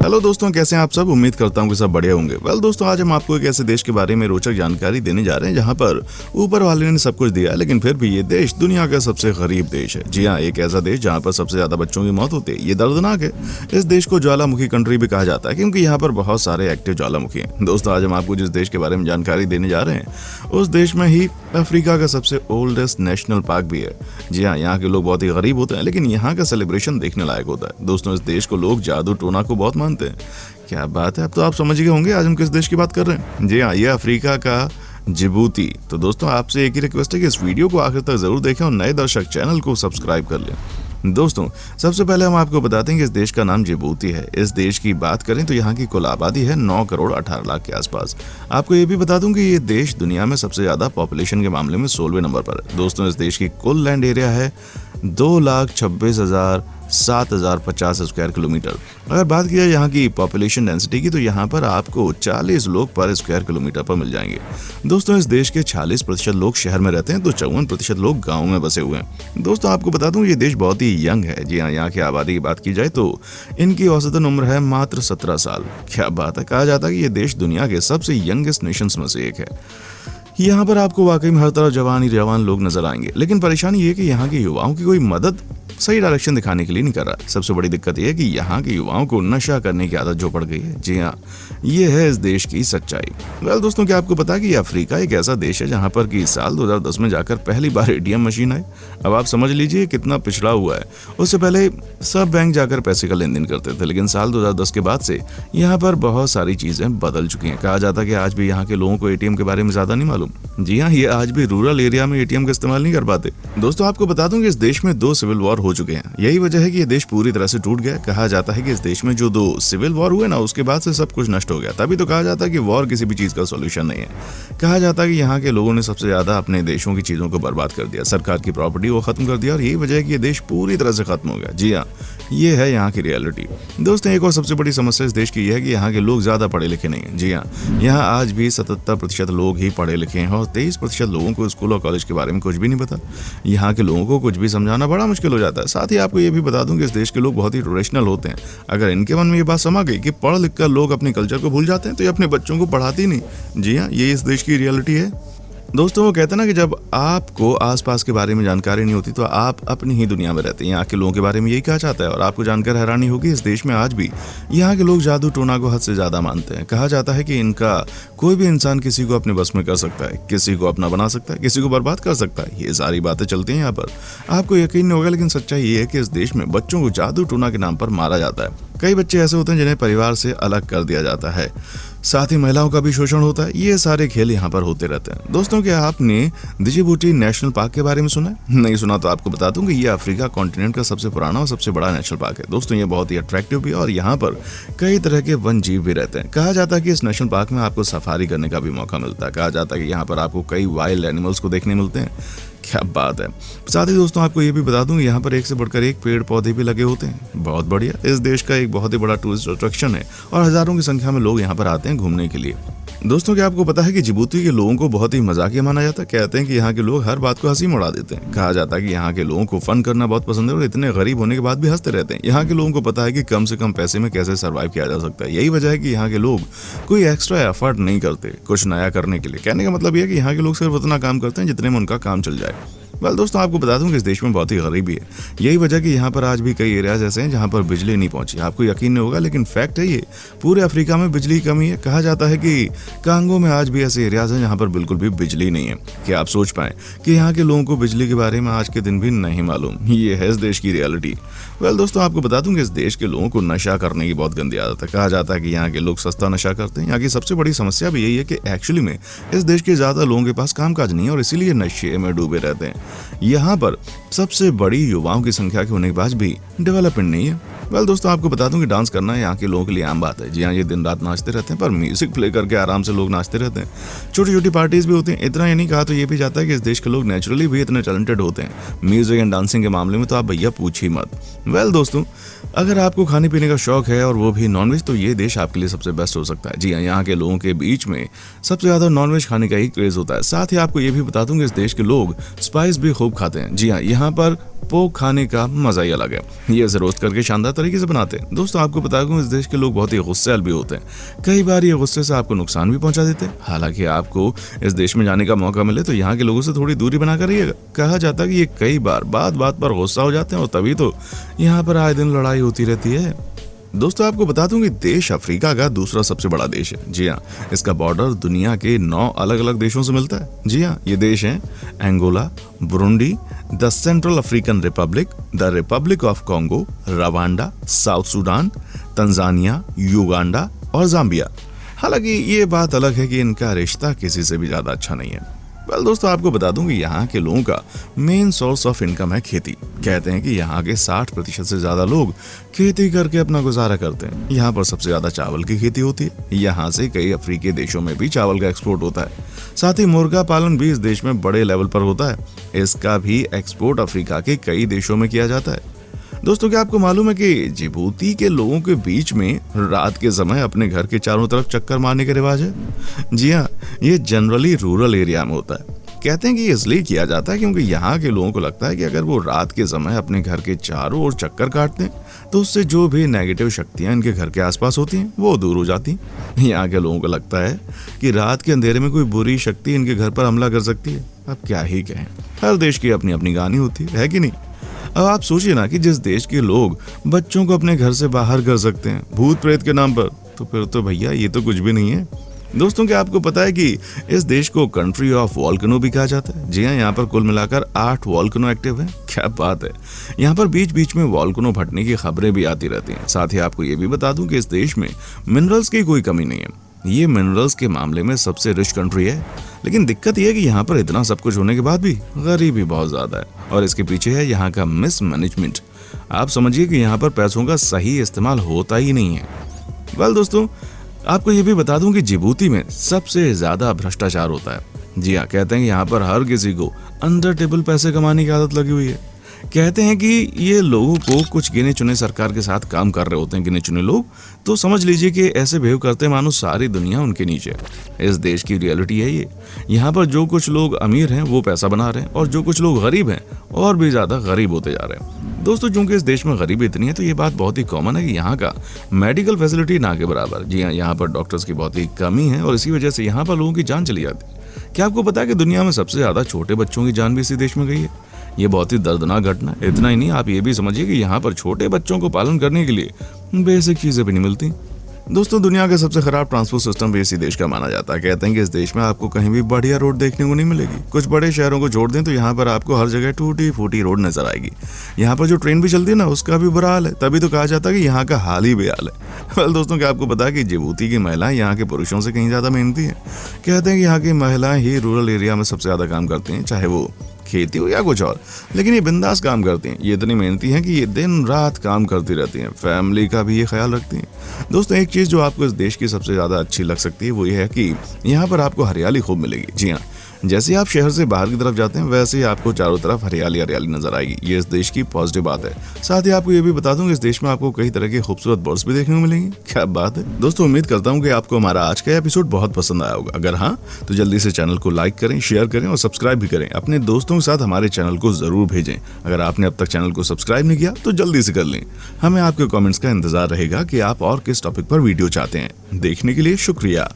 Hello दोस्तों, कैसे हैं आप सब। उम्मीद करता हूं कि सब बढ़िया होंगे। दोस्तों, आज हम आपको एक ऐसे देश के बारे में रोचक जानकारी देने जा रहे हैं जहां पर ऊपर वाले ने सब कुछ दिया है, लेकिन फिर भी ये देश दुनिया का सबसे गरीब देश है। जी हाँ, एक ऐसा देश जहां पर सबसे ज्यादा बच्चों की मौत होती है। ये दर्दनाक है। इस देश को ज्वालामुखी कंट्री भी कहा जाता है क्योंकि यहाँ पर बहुत सारे एक्टिव ज्वालामुखी हैं। दोस्तों, आज हम आपको जिस देश के बारे में जानकारी देने जा रहे हैं उस देश में ही अफ्रीका का सबसे ओल्डेस्ट नेशनल पार्क भी है। जी हाँ, यहाँ के लोग बहुत ही गरीब होते हैं, लेकिन यहाँ का सेलिब्रेशन देखने लायक होता है। दोस्तों, इस देश को लोग जादू टोना को बहुत मानते हैं। क्या बात है, अब तो आप समझ गए होंगे आज हम किस देश की बात कर रहे हैं। जी हाँ, ये अफ्रीका का जिबूती। तो दोस्तों, आपसे एक ही रिक्वेस्ट है कि इस वीडियो को आखिर तक जरूर देखें और नए दर्शक चैनल को सब्सक्राइब कर लें। दोस्तों, सबसे पहले हम आपको बताते हैं कि इस देश का नाम जिबूती है। इस देश की बात करें तो यहाँ की कुल आबादी है 9 करोड़ 18 लाख के आसपास। आपको ये भी बता दूं कि ये देश दुनिया में सबसे ज्यादा पॉपुलेशन के मामले में 16वें नंबर पर है। दोस्तों, इस देश की कुल लैंड एरिया है 2,26,007,050 स्क्वायर किलोमीटर। अगर बात की जाए यहाँ की पॉपुलेशन डेंसिटी की तो यहाँ पर आपको 40 लोग पर स्क्वायर किलोमीटर पर मिल जाएंगे। दोस्तों, इस देश के 46% लोग शहर में रहते हैं तो 54% लोग गाँव में बसे हुए हैं। दोस्तों, आपको बता दूं ये देश बहुत ही यंग है। जी हाँ, यहाँ की आबादी की बात की जाए तो इनकी औसतन उम्र है मात्र 17 साल। क्या बात है, कहा जाता है कि ये देश दुनिया के सबसे यंगेस्ट नेशंस में से एक है। यहाँ पर आपको वाकई में हर तरफ जवान ही जवान लोग नजर आएंगे, लेकिन परेशानी ये कि यहाँ के युवाओं की कोई मदद सही डायरेक्शन दिखाने के लिए नहीं कर रहा। सबसे बड़ी दिक्कत यह है कि यहाँ के युवाओं को नशा करने की आदत जो पड़ गई है। जी हाँ, ये है इस देश की सच्चाई। दोस्तों, क्या आपको पता है कि अफ्रीका एक ऐसा देश है जहाँ पर कि साल 2010 में जाकर पहली बार एटीएम मशीन आई। अब आप समझ लीजिए कितना पिछड़ा हुआ है। उससे पहले सब बैंक जाकर पैसे का लेन देन करते थे, लेकिन साल 2010 के बाद से यहाँ पर बहुत सारी चीजें बदल चुकी हैं। कहा जाता है कि आज भी यहाँ के लोगों को एटीएम के बारे में ज्यादा नहीं मालूम। जी हाँ, ये आज भी रूरल एरिया में एटीएम का इस्तेमाल नहीं कर पाते। दोस्तों, आपको बता दूं कि इस देश में 2 सिविल वॉर हो चुके हैं। यही वजह है कि ये देश पूरी तरह से टूट गया। कहा जाता है कि इस देश में जो 2 सिविल वॉर हुए ना, उसके बाद से सब कुछ नष्ट हो गया। तभी तो कहा जाता है कि वॉर किसी भी चीज का सॉल्यूशन नहीं है। कहा जाता है कि यहाँ के लोगों ने सबसे ज्यादा अपने देशों की चीजों को बर्बाद कर दिया, सरकार की प्रॉपर्टी को खत्म कर दिया, और यही वजह है कि ये देश पूरी तरह से खत्म हो गया। जी हाँ, ये है यहाँ की रियलिटी। दोस्तों, एक और सबसे बड़ी समस्या इस देश की यह है कि यहाँ के लोग ज्यादा पढ़े लिखे नहीं है। जी हाँ, यहाँ आज भी 77% लोग ही पढ़े लिखे हैं और 23% लोगों को स्कूल और कॉलेज के बारे में कुछ भी नहीं पता। यहाँ के लोगों को कुछ भी समझाना बड़ा मुश्किल हो जाता है। साथ ही आपको ये भी बता दूं कि इस देश के लोग बहुत ही ट्रेडिशनल होते हैं। अगर इनके मन में ये बात समा गई कि पढ़ लिख कर लोग अपने कल्चर को भूल जाते हैं तो ये अपने बच्चों को पढ़ाते ही नहीं। जी हाँ, ये इस देश की रियलिटी है। दोस्तों, वो कहते हैं ना कि जब आपको आसपास के बारे में जानकारी नहीं होती तो आप अपनी ही दुनिया में रहते हैं। यहाँ के लोगों के बारे में यही कहा जाता है और आपको जानकर हैरानी होगी, इस देश में आज भी यहाँ के लोग जादू टोना को हद से ज्यादा मानते हैं। कहा जाता है कि इनका कोई भी इंसान किसी को अपने बस में कर सकता है, किसी को अपना बना सकता है, किसी को बर्बाद कर सकता है। ये सारी बातें चलती हैं यहाँ पर। आपको यकीन नहीं होगा, लेकिन सच्चाई ये है कि इस देश में बच्चों को जादू टोना के नाम पर मारा जाता है। कई बच्चे ऐसे होते हैं जिन्हें परिवार से अलग कर दिया जाता है। साथ ही महिलाओं का भी शोषण होता है। ये सारे खेल यहाँ पर होते रहते हैं। दोस्तों, क्या आपने जिबूती नेशनल पार्क के बारे में सुना है? नहीं सुना तो आपको बता दूं कि ये अफ्रीका कॉन्टिनेंट का सबसे पुराना और सबसे बड़ा नेशनल पार्क है। दोस्तों, ये बहुत ही अट्रैक्टिव भी है और यहाँ पर कई तरह के वन जीव भी रहते हैं। कहा जाता है कि इस नेशनल पार्क में आपको सफारी करने का भी मौका मिलता है। कहा जाता है कि यहाँ पर आपको कई वाइल्ड एनिमल्स को देखने मिलते हैं। क्या बात है। साथ ही दोस्तों, आपको ये भी बता दूं यहाँ पर एक से बढ़कर एक पेड़ पौधे भी लगे होते हैं। बहुत बढ़िया। इस देश का एक बहुत ही बड़ा टूरिस्ट अट्रैक्शन है और हजारों की संख्या में लोग यहाँ पर आते हैं घूमने के लिए। दोस्तों, क्या आपको पता है कि जिबूती के लोगों को बहुत ही मजाकिया माना जाता है? कहते हैं कि यहाँ के लोग हर बात को हंसी में उड़ा देते हैं। कहा जाता है कि यहाँ के लोगों को फन करना बहुत पसंद है और इतने गरीब होने के बाद भी हंसते रहते हैं। यहाँ के लोगों को पता है कि कम से कम पैसे में कैसे सर्वाइव किया जा सकता है। यही वजह है कि यहाँ के लोग कोई एक्स्ट्रा एफर्ट नहीं करते कुछ नया करने के लिए। कहने का मतलब यह है कि यहाँ के लोग सिर्फ उतना काम करते हैं जितने में उनका काम चल जाए। दोस्तों, आपको बता दूं कि इस देश में बहुत ही गरीबी है। यही वजह कि यहाँ पर आज भी कई एरियाज ऐसे हैं जहाँ पर बिजली नहीं पहुंची। आपको यकीन नहीं होगा, लेकिन फैक्ट है ये, पूरे अफ्रीका में बिजली की कमी है। कहा जाता है कि कांगो में आज भी ऐसे एरियाज हैं जहाँ पर बिल्कुल भी बिजली नहीं है। क्या आप सोच पाए कि यहाँ के लोगों को बिजली के बारे में आज के दिन भी नहीं मालूम? ये है इस देश की रियलिटी। दोस्तों, आपको बता दूं कि इस देश के लोगों को नशा करने की बहुत गंदी आदत है। कहा जाता है कि यहाँ के लोग सस्ता नशा करते हैं। यहाँ की सबसे बड़ी समस्या भी यही है कि एक्चुअली में इस देश के ज्यादा लोगों के पास कामकाज नहीं है और इसीलिए नशे में डूबे रहते हैं। यहाँ पर सबसे बड़ी युवाओं की संख्या के होने के बाद भी डेवलपमेंट नहीं है। वेल दोस्तों, आपको बता दूं कि डांस करना यहाँ के लोगों के लिए आम बात है। जी हाँ, ये दिन रात नाचते रहते हैं, पर म्यूजिक प्ले करके आराम से लोग नाचते रहते हैं। छोटी छोटी पार्टीज भी होती हैं। इतना ही नहीं कहा तो ये भी जाता है कि इस देश के लोग नेचुरली भी इतने टैलेंटेड होते हैं म्यूजिक एंड डांसिंग के मामले में, तो आप भैया पूछ ही मत। वेल दोस्तों, अगर आपको खाने पीने का शौक है और वो भी नॉनवेज, तो ये देश आपके लिए सबसे बेस्ट हो सकता है। जी हाँ, यहाँ के लोगों के बीच में सबसे ज्यादा नॉनवेज खाने का ही क्रेज होता है। साथ ही आपको ये भी बता दूं कि इस देश के लोग स्पाइस भी खूब खाते हैं। जी हाँ, यहाँ पर पोक खाने का मजा ही अलग है। ये इसे रोस्ट करके शानदार तरीके से बनाते हैं। दोस्तों, आपको बता दूं इस देश के लोग बहुत ही गुस्सैल भी होते हैं। कई बार ये गुस्से से आपको नुकसान भी पहुंचा देते हैं। हालांकि आपको इस देश में जाने का मौका मिले तो यहाँ के लोगों से थोड़ी दूरी बनाकर रहिएगा। कहा जाता है कि ये कई बार बात बात पर गुस्सा हो जाते हैं और तभी तो यहाँ पर आए दिन लड़ाई होती रहती है। दोस्तों, आपको बता दूं कि देश अफ्रीका का दूसरा सबसे बड़ा देश है। जी हाँ, इसका बॉर्डर दुनिया के 9 अलग अलग देशों से मिलता है। जी हाँ, ये देश हैं Angola, Burundi, the Central African Republic, the Republic of Congo, Rwanda, South Sudan, Tanzania, Uganda और जाम्बिया। हालांकि ये बात अलग है कि इनका रिश्ता किसी से भी ज्यादा अच्छा नहीं है। वेल दोस्तों, आपको बता दूं कि यहाँ के लोगों का मेन सोर्स ऑफ इनकम है खेती। कहते हैं कि यहाँ के 60% से ज्यादा लोग खेती करके अपना गुजारा करते हैं। यहाँ पर सबसे ज्यादा चावल की खेती होती है। यहाँ से कई अफ्रीकी देशों में भी चावल का एक्सपोर्ट होता है। साथ ही मुर्गा पालन भी इस देश में बड़े लेवल पर होता है। इसका भी एक्सपोर्ट अफ्रीका के कई देशों में किया जाता है। दोस्तों, क्या आपको मालूम है कि जिबूती के लोगों के बीच में रात के समय अपने घर के चारों तरफ चक्कर मारने का रिवाज है? जी हाँ, ये जनरली रूरल एरिया में होता है। कहते हैं कि ये इसलिए किया जाता है क्योंकि यहाँ के लोगों को लगता है कि अगर वो रात के समय अपने घर के चारों ओर चक्कर काटते हैं तो उससे जो भी नेगेटिव शक्तियाँ इनके घर के आसपास होती हैं वो दूर हो जाती हैं। यहाँ के लोगों को लगता है कि रात के अंधेरे में कोई बुरी शक्ति इनके घर पर हमला कर सकती है। अब क्या ही कहें, हर देश की अपनी अपनी कहानी होती है कि नहीं? अब आप सोचिए ना कि जिस देश के लोग बच्चों को अपने घर से बाहर कर सकते हैं भूत प्रेत के नाम पर, तो फिर तो भैया ये तो कुछ भी नहीं है। दोस्तों, क्या आपको पता है कि इस देश को कंट्री ऑफ वॉल्केनो भी कहा जाता है? जी हाँ, यहाँ पर कुल मिलाकर 8 वॉल्केनो एक्टिव हैं। क्या बात है। यहाँ पर बीच बीच में वॉल्केनो फटने की खबरें भी आती रहती हैं। साथ ही आपको ये भी बता दूं कि इस देश में मिनरल्स की कोई कमी नहीं है। ये मिनरल्स के मामले में सबसे रिच कंट्री है। लेकिन दिक्कत यह है कि यहाँ पर इतना सब कुछ होने के बाद भी गरीबी बहुत ज्यादा है और इसके पीछे है यहाँ का मिसमैनेजमेंट। आप समझिए कि यहाँ पर पैसों का सही इस्तेमाल होता ही नहीं है। वेल दोस्तों, आपको ये भी बता दूं कि जिबूती में सबसे ज्यादा भ्रष्टाचार होता है। जी हाँ, कहते हैं कि यहाँ पर हर किसी को अंडर टेबल पैसे कमाने की आदत लगी हुई है। कहते हैं कि ये लोगों को कुछ गिने चुने सरकार के साथ काम कर रहे होते हैं। गिने चुने लोग तो समझ लीजिए कि ऐसे बिहेव करते हैं मानो सारी दुनिया उनके नीचे है। इस देश की रियलिटी है ये। यहाँ पर जो कुछ लोग अमीर हैं वो पैसा बना रहे हैं और जो कुछ लोग गरीब हैं और भी ज्यादा गरीब होते जा रहे हैं। दोस्तों, चूंकि इस देश में गरीबी इतनी है तो ये बात बहुत ही कॉमन है कि यहाँ का मेडिकल फैसिलिटी ना के बराबर। जी हाँ, यहाँ पर डॉक्टर्स की बहुत ही कमी है और इसी वजह से यहाँ पर लोगों की जान चली जाती है। क्या आपको पता है कि दुनिया में सबसे ज्यादा छोटे बच्चों की जान भी इसी देश में गई है? ये बहुत ही दर्दनाक घटना है। इतना ही नहीं, आप ये भी समझिए कि यहाँ पर छोटे बच्चों को पालन करने के लिए बेसिक चीजें भी नहीं मिलती। दोस्तों, दुनिया का सबसे खराब ट्रांसपोर्ट सिस्टम भी इसी देश का माना जाता है। कहते हैं कि इस देश में आपको कहीं भी बढ़िया रोड देखने को नहीं मिलेगी। कुछ बड़े शहरों को छोड़ दें तो यहाँ पर आपको हर जगह टूटी फूटी रोड नजर आएगी। यहाँ पर जो ट्रेन भी चलती है ना, उसका भी बुरा हाल है। तभी तो कहा जाता है कि यहाँ का हाल ही बेहाल है। वेल दोस्तों, क्या आपको पता है कि जिबूती की महिलाएं यहाँ के पुरुषों से कहीं ज्यादा मेहनती है? कहते हैं कि यहाँ की महिलाएं ही रूरल एरिया में सबसे ज्यादा काम करती हैं, चाहे वो खेती हो या कुछ और। लेकिन ये बिंदास काम करती हैं। ये इतनी मेहनती हैं कि ये दिन रात काम करती रहती हैं। फैमिली का भी ये ख्याल रखती हैं। दोस्तों, एक चीज़ जो आपको इस देश की सबसे ज़्यादा अच्छी लग सकती है वो ये है कि यहाँ पर आपको हरियाली खूब मिलेगी। जी हाँ, जैसे आप शहर से बाहर की तरफ जाते हैं वैसे ही आपको चारों तरफ हरियाली हरियाली नजर आएगी। ये इस देश की पॉजिटिव बात है। साथ ही आपको ये भी बता दूं कि इस देश में आपको कई तरह के खूबसूरत बर्ड्स भी देखने को मिलेंगे। क्या बात है। दोस्तों, उम्मीद करता हूं कि आपको हमारा आज का एपिसोड बहुत पसंद आया होगा। अगर हाँ, तो जल्दी से चैनल को लाइक करें, शेयर करें और सब्सक्राइब भी करें। अपने दोस्तों के साथ हमारे चैनल को जरूर भेजें। अगर आपने अब तक चैनल को सब्सक्राइब नहीं किया तो जल्दी से कर लें। हमें आपके कमेंट्स का इंतजार रहेगा कि आप और किस टॉपिक पर वीडियो चाहते हैं। देखने के लिए शुक्रिया।